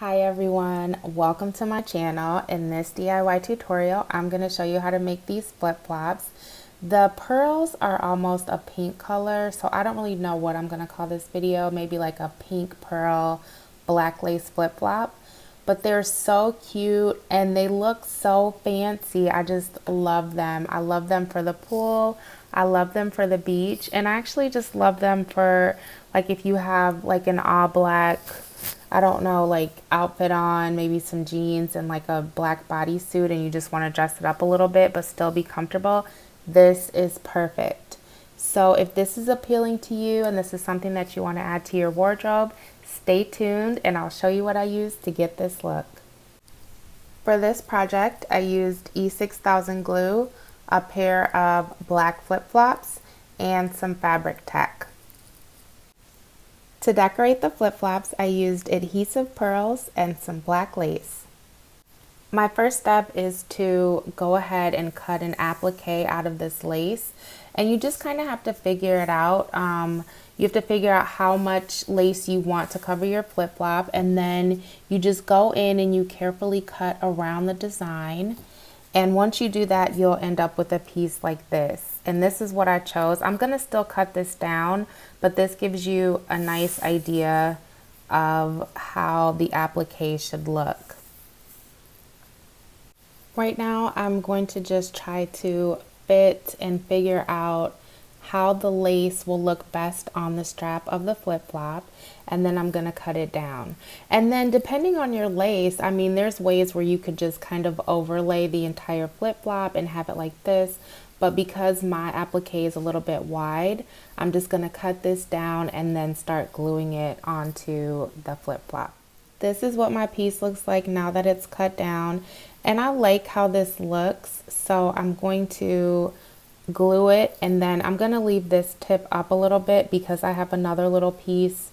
Hi everyone, welcome to my channel. In this DIY tutorial, I'm going to show you how to make these flip-flops. The pearls are almost a pink color, so I don't really know what I'm going to call this video. Maybe like a pink pearl black lace flip-flop. But they're so cute and they look so fancy. I just love them. I love them for the pool. I love them for the beach. And I actually just love them for like if you have like an all black, I don't know, like outfit on, maybe some jeans and like a black bodysuit and you just want to dress it up a little bit but still be comfortable, this is perfect. So if this is appealing to you and this is something that you want to add to your wardrobe, stay tuned and I'll show you what I used to get this look. For this project, I used E6000 glue, a pair of black flip-flops, and some fabric tack. To decorate the flip-flops, I used adhesive pearls and some black lace. My first step is to go ahead and cut an applique out of this lace, and you just kind of have to figure it out. You have to figure out how much lace you want to cover your flip-flop, and then you just go in and you carefully cut around the design. And once you do that, you'll end up with a piece like this. And this is what I chose. I'm gonna still cut this down, but this gives you a nice idea of how the applique should look. Right now, I'm going to just try to fit and figure out how the lace will look best on the strap of the flip-flop, and then I'm going to cut it down. And then depending on your lace, I mean, there's ways where you could just kind of overlay the entire flip-flop and have it like this, but because my applique is a little bit wide, I'm just going to cut this down and then start gluing it onto the flip-flop. This is what my piece looks like now that it's cut down, and I like how this looks, so I'm going to glue it, and then I'm going to leave this tip up a little bit because I have another little piece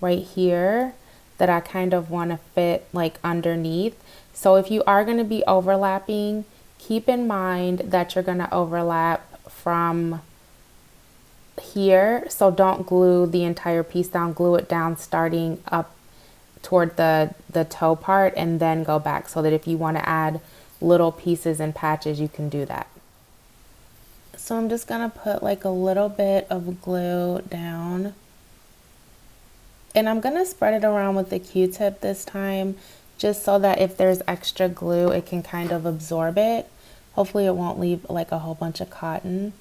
right here that I kind of want to fit like underneath. So if you are going to be overlapping, keep in mind that you're going to overlap from here, so don't glue the entire piece down, glue it down starting up toward the toe part and then go back, so that if you want to add little pieces and patches, you can do that. So I'm just going to put like a little bit of glue down, and I'm going to spread it around with the Q-tip this time, just so that if there's extra glue, it can kind of absorb it. Hopefully it won't leave like a whole bunch of cotton.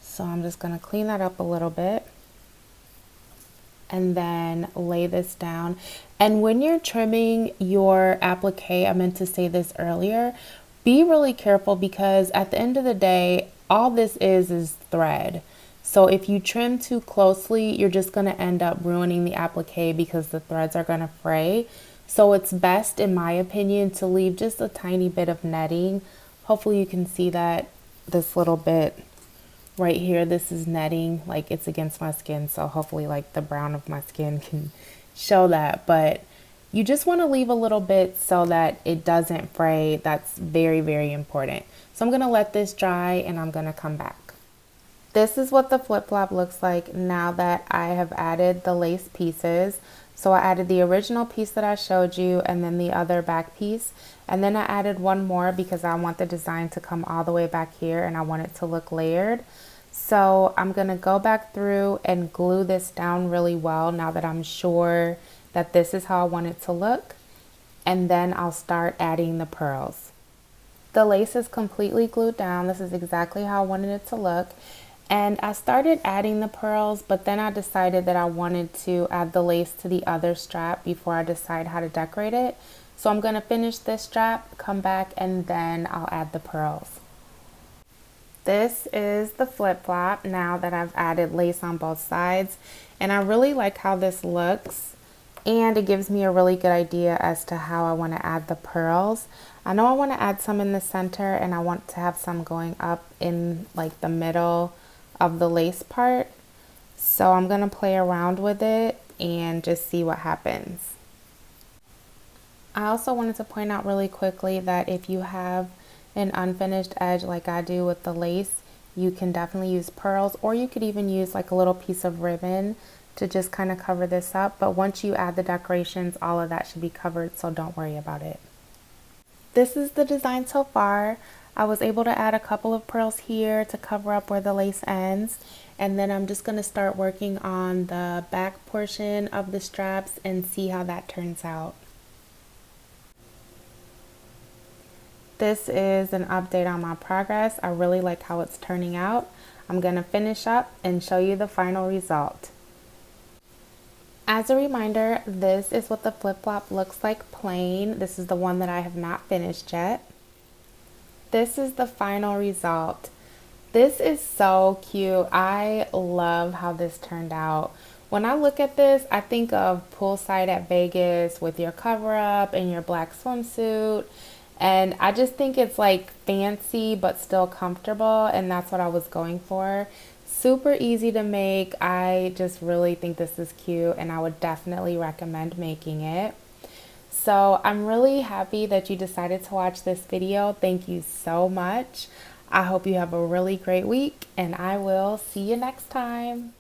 So I'm just going to clean that up a little bit and then lay this down. And when you're trimming your applique, I meant to say this earlier, be really careful because at the end of the day, all this is thread. So if you trim too closely, you're just going to end up ruining the applique because the threads are going to fray. So it's best, in my opinion, to leave just a tiny bit of netting. Hopefully you can see that this little bit right here, this is netting, like it's against my skin. So hopefully like the brown of my skin can show that. But you just want to leave a little bit so that it doesn't fray. That's very, very important. So I'm going to let this dry and I'm going to come back. This is what the flip-flop looks like now that I have added the lace pieces. So I added the original piece that I showed you and then the other back piece. And then I added one more because I want the design to come all the way back here and I want it to look layered. So I'm going to go back through and glue this down really well now that I'm sure that this is how I want it to look, and then I'll start adding the pearls. The lace is completely glued down. This is exactly how I wanted it to look, and I started adding the pearls, but then I decided that I wanted to add the lace to the other strap before I decide how to decorate it. So I'm going to finish this strap, come back, and then I'll add the pearls. This is the flip-flop now that I've added lace on both sides, and I really like how this looks. And it gives me a really good idea as to how I want to add the pearls. I know I want to add some in the center and I want to have some going up in like the middle of the lace part. So I'm going to play around with it and just see what happens. I also wanted to point out really quickly that if you have an unfinished edge like I do with the lace, you can definitely use pearls, or you could even use like a little piece of ribbon to just kind of cover this up. But once you add the decorations, all of that should be covered, so don't worry about it. This is the design so far. I was able to add a couple of pearls here to cover up where the lace ends. And then I'm just going to start working on the back portion of the straps and see how that turns out. This is an update on my progress. I really like how it's turning out. I'm going to finish up and show you the final result. As a reminder, this is what the flip-flop looks like plain. This is the one that I have not finished yet. This is the final result. This is so cute. I love how this turned out. When I look at this, I think of poolside at Vegas with your cover up and your black swimsuit. And I just think it's like fancy but still comfortable, and that's what I was going for. Super easy to make. I just really think this is cute and I would definitely recommend making it. So I'm really happy that you decided to watch this video. Thank you so much. I hope you have a really great week and I will see you next time.